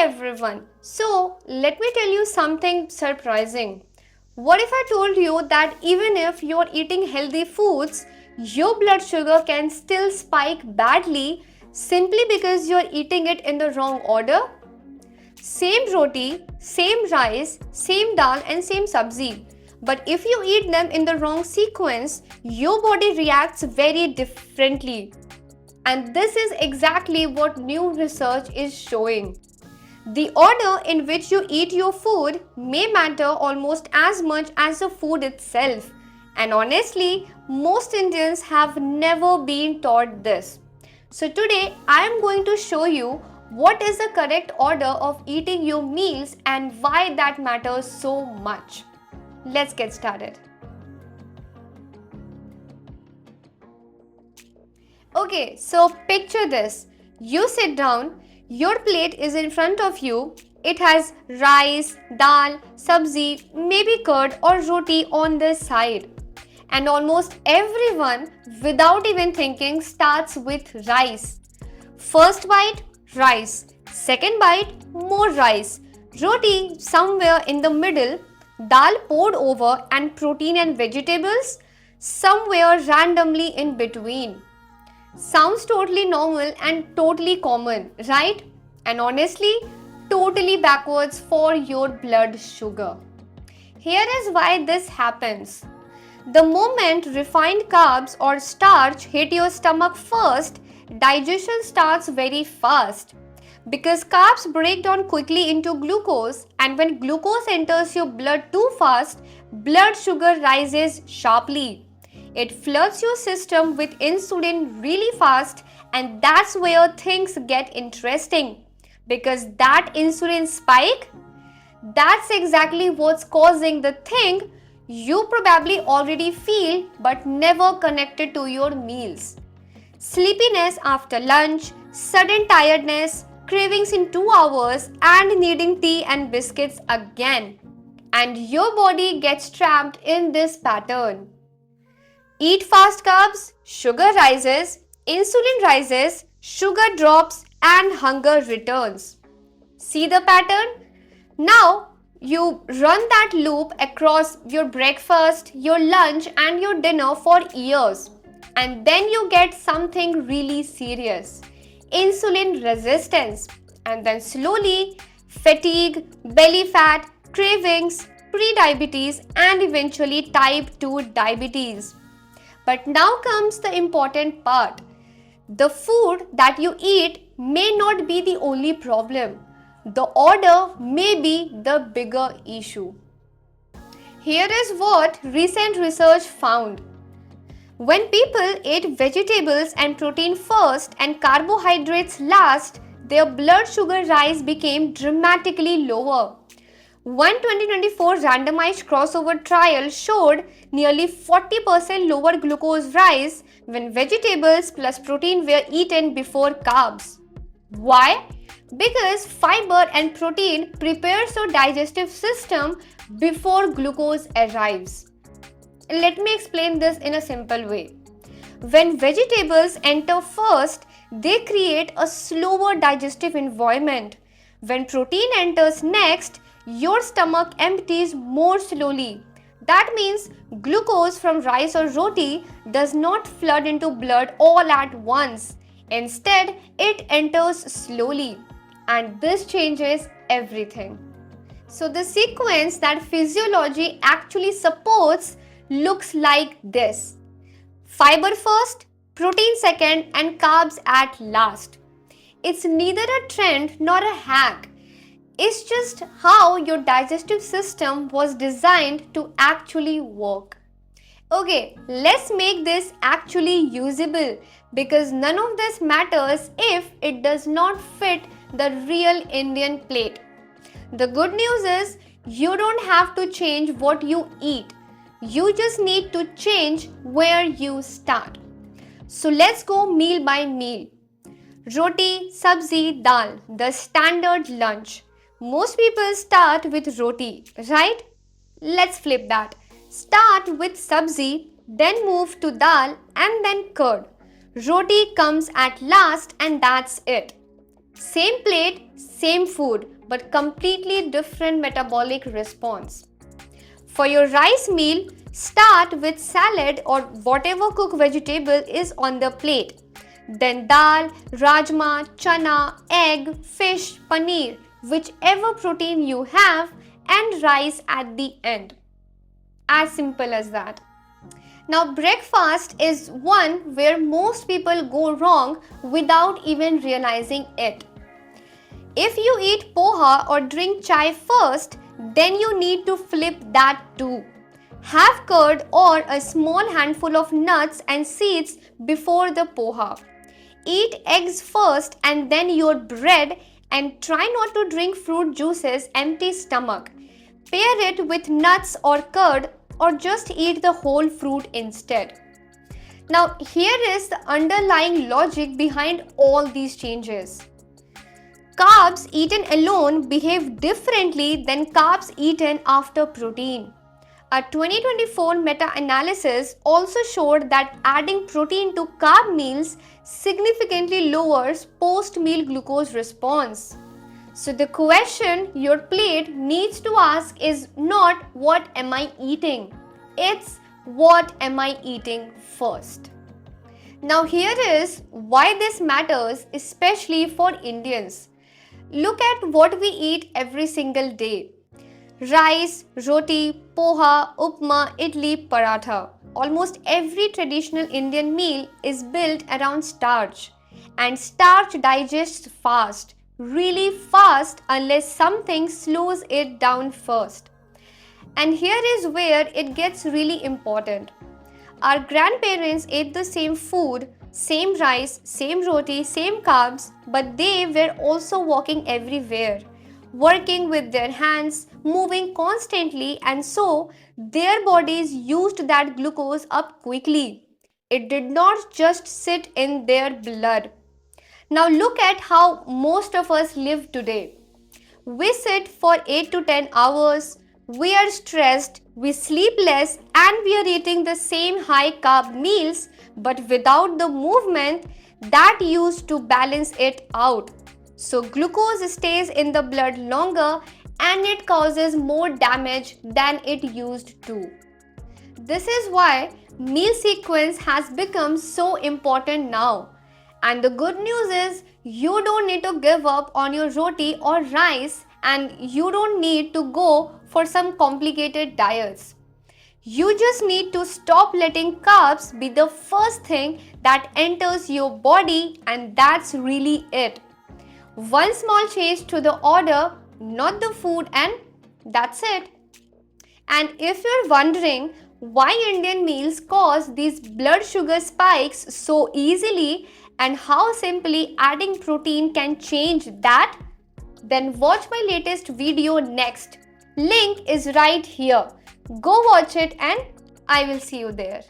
everyone. So, let me tell you something surprising. What if I told you that even if you're eating healthy foods, your blood sugar can still spike badly simply because you're eating it in the wrong order? Same roti, same rice, same dal, and same sabzi. But if you eat them in the wrong sequence, your body reacts very differently. And this is exactly what new research is showing. The order in which you eat your food may matter almost as much as the food itself. And honestly, most Indians have never been taught this. So today I am going to show you what is the correct order of eating your meals and why that matters so much. Let's get started. Okay, so picture this. You sit down, your plate is in front of you. It has rice, dal, sabzi, maybe curd or roti on the side. And almost everyone, without even thinking, starts with rice. First bite, rice. Second bite, more rice. Roti somewhere in the middle, dal poured over, and protein and vegetables somewhere randomly in between. Sounds totally normal and totally common, right? And honestly, totally backwards for your blood sugar. Here is why this happens. The moment refined carbs or starch hit your stomach first, digestion starts very fast. Because carbs break down quickly into glucose, and when glucose enters your blood too fast, blood sugar rises sharply. It floods your system with insulin really fast, and that's where things get interesting. Because that insulin spike, that's exactly what's causing the thing you probably already feel but never connected to your meals. Sleepiness after lunch, sudden tiredness, cravings in 2 hours, and needing tea and biscuits again. And your body gets trapped in this pattern. Eat fast carbs, sugar rises, insulin rises, sugar drops, and hunger returns. See the pattern? Now you run that loop across your breakfast, your lunch, and your dinner for years. And then you get something really serious: insulin resistance. And then slowly, fatigue, belly fat, cravings, prediabetes, and eventually type 2 diabetes. But now comes the important part. The food that you eat may not be the only problem. The order may be the bigger issue. Here is what recent research found. When people ate vegetables and protein first and carbohydrates last, their blood sugar rise became dramatically lower. One 2024 randomized crossover trial showed nearly 40% lower glucose rise when vegetables plus protein were eaten before carbs. Why? Because fiber and protein prepares your digestive system before glucose arrives. Let me explain this in a simple way. When vegetables enter first, they create a slower digestive environment. When protein enters next, your stomach empties more slowly. That means glucose from rice or roti does not flood into blood all at once. Instead, it enters slowly, and this changes everything. So the sequence that physiology actually supports looks like this: fiber first, protein second, and carbs at last. It's neither a trend nor a hack. It's just how your digestive system was designed to actually work. Okay, let's make this actually usable, because none of this matters if it does not fit the real Indian plate. The good news is you don't have to change what you eat. You just need to change where you start. So let's go meal by meal. Roti, sabzi, dal, the standard lunch. Most people start with roti, right? Let's flip that. Start with sabzi, then move to dal and then curd. Roti comes at last and that's it. Same plate, same food, but completely different metabolic response. For your rice meal, start with salad or whatever cooked vegetable is on the plate. Then dal, rajma, chana, egg, fish, paneer, whichever protein you have, and rice at the end. As simple as that. Now, breakfast is one where most people go wrong without even realizing it. If you eat poha or drink chai first, then you need to flip that too. Have curd or a small handful of nuts and seeds before the poha. Eat eggs first and then your bread, and try not to drink fruit juices empty stomach. Pair it with nuts or curd or just eat the whole fruit instead. Now, here is the underlying logic behind all these changes. Carbs eaten alone behave differently than carbs eaten after protein. A 2024 meta-analysis also showed that adding protein to carb meals significantly lowers post-meal glucose response. So the question your plate needs to ask is not what am I eating? It's what am I eating first? Now here is why this matters, especially for Indians. Look at what we eat every single day. Rice, roti, poha, upma, idli, paratha. Almost every traditional Indian meal is built around starch. And starch digests fast, really fast unless something slows it down first. And here is where it gets really important. Our grandparents ate the same food, same rice, same roti, same carbs, but they were also walking everywhere, working with their hands, moving constantly, and so their bodies used that glucose up quickly. It did not just sit in their blood. Now look at how most of us live today. We sit for 8 to 10 hours, we are stressed, we sleep less, and we are eating the same high carb meals but without the movement that used to balance it out. So glucose stays in the blood longer and it causes more damage than it used to. This is why meal sequence has become so important now. And the good news is you don't need to give up on your roti or rice, and you don't need to go for some complicated diets. You just need to stop letting carbs be the first thing that enters your body, and that's really it. One small change to the order, not the food, and that's it. And if you're wondering why Indian meals cause these blood sugar spikes so easily and how simply adding protein can change that, then watch my latest video next. Link is right here. Go watch it and I will see you there.